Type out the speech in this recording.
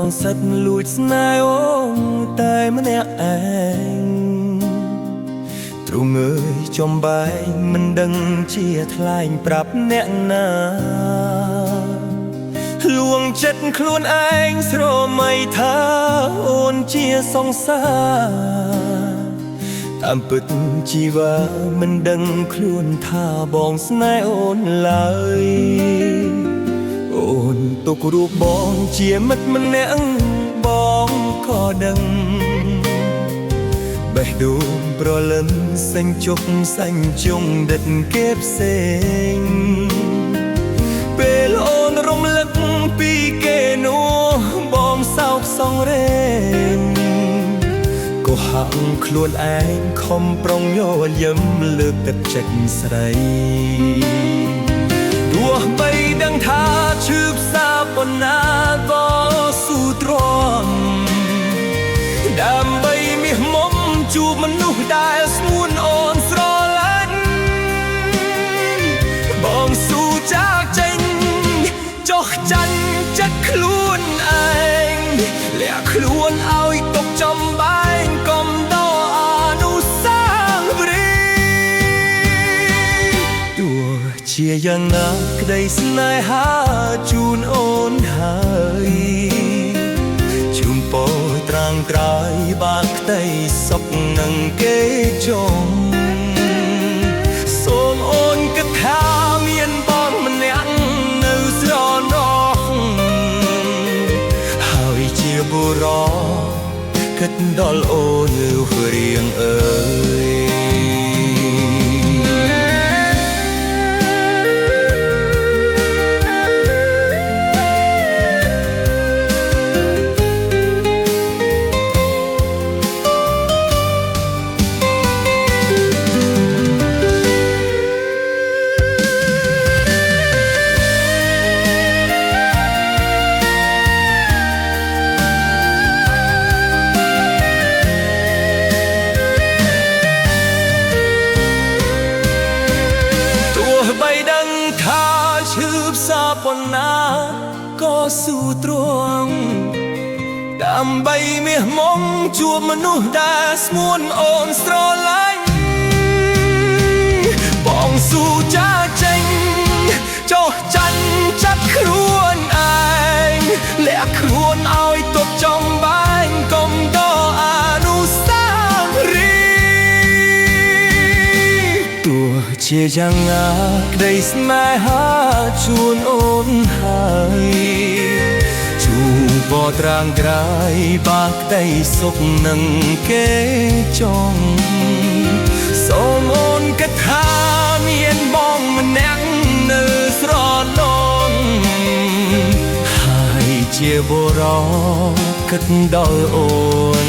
ងសិតលួចស្នេហ៍អូនតែម្នាក់ឯងទ្រង់អើយចំបែងមិនដឹងជាថ្លែងប្រាប់អ្នកណាលួងចិត្តខ្លួនឯងស្រមៃថាអូនជាសង្សារតាមពិតជីវ៉ាមិនដឹងខ្លួនថាបងស្នេហ៍អូនឡើយអូនទុករូបបងជាមិត្តម្នាក់បងក៏ដឹងបេះដូងប្រលឹមសេញជុកសាញ់ជុងដិតគេផ្សេងពេលអូនរំលឹកពីគេនោះបងសោកសង្រេងក៏ហាក់ខ្លួនឯងខំប្រុងញយឹមលើកទឹកចិត្តស្រីទោះបីដឹងថាឈឺផ្សាប៉ុណ្ណាក៏ស៊ូទ្រាំដើម្បីមាសមុំជួបមនុស្សដែលស្ងួនអូនស្រឡាញ់បងស៊ូចាកចេញចុះចាញ់ចិត្តខ្លួនឯងលាក់ខ្លួនឲ្យទុកចំបែងកុំដោអនុស្សាវរីយ៍ទោះជាយ៉ាងណាក្តីស្នេហាជូនអូនហើយជូនពរត្រាំងត្រៃបាក់ក្តីសុខនឹងគេចងសូមអូនគិតថាមានបងម្នាក់នៅស្រណោះហើយជាបុរសគិតដល់អូនលុះរៀងអើយបីដឹងថាឈឺផ្សាប៉ុណ្ណាក៏ស៊ូទ្រាំដើម្បីមាសមុំជួបមនុស្សដែលស្ងួនអូនស្រឡាញ់បងស៊ូចាកចេញចុះចាញ់ចិត្តខ្លួនឯងលាក់ខ្លួនឲ្យទុកចំបែងកុំដកអនុស្សាវរីយ៍ទោះជាយ៉ាងណាក្តីស្នេហាជូនអូនហើយជូនបត្រាងក្រៃបាក់ក្តីសុខនឹងគេចង់សូមអូនគិតថាមានបងម្នាក់នៅស្រណោះហើយជាបុរសគិតដល់អូន